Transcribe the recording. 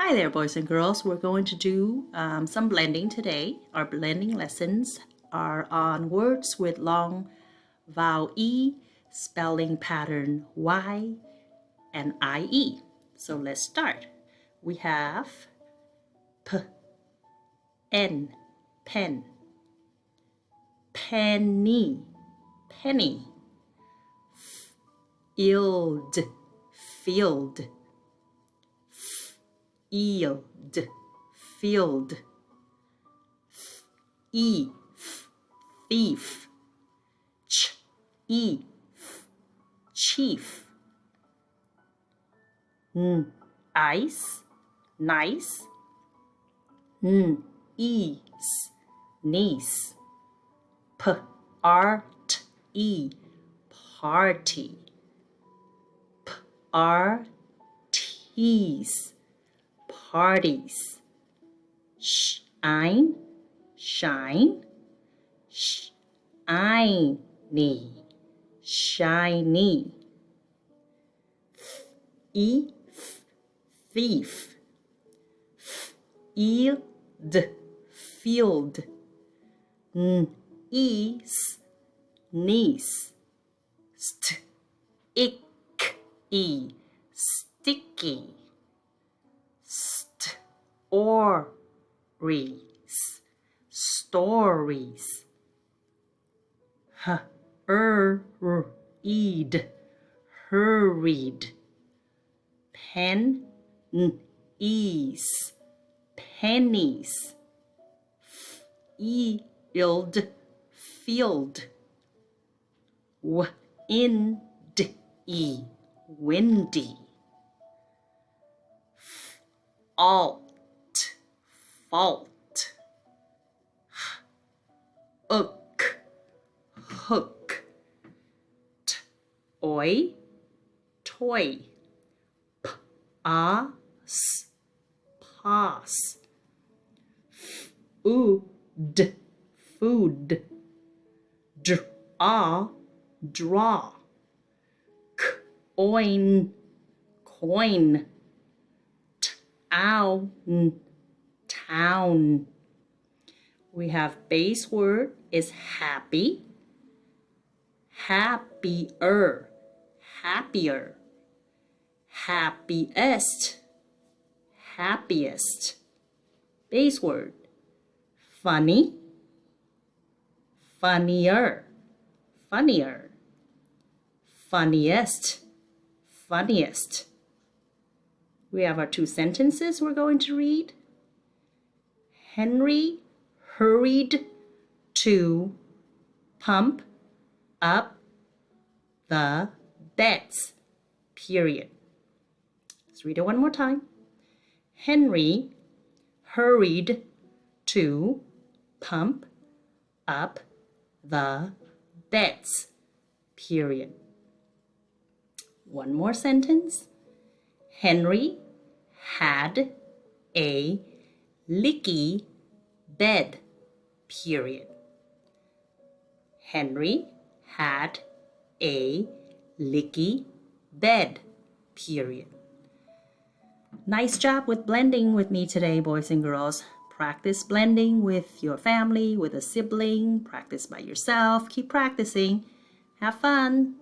Hi there, boys and girls. We're going to do some blending today. Our blending lessons are on words with long vowel E, spelling pattern Y and IE. So let's start. We have P, N, pen, penny, penny, field, field, field, field, thief, chief, ice, nice, ease, niece, art, party, parties, parties, shine, shiny, shiny, thief, field, ease, niece, sticky, sticky, stories, hurried, hurried, pennies, pennies, field, field, windy, windy, fault, fault, hook, toy, toy, pass, pass, food, food, draw, coin, coin, town. We have base word is happy, happier, happier, happiest, happiest. Base word funny, funnier, funnier, funniest, funniest. We have our two sentences we're going to read. Henry hurried to pump up the beds, period. Let's read it one more time. Henry hurried to pump up the beds, period. One more sentence. Henry had a leaky bed, period. Henry had a leaky bed, period. Nice job with blending with me today, boys and girls. Practice blending with your family, with a sibling. Practice by yourself. Keep practicing. Have fun.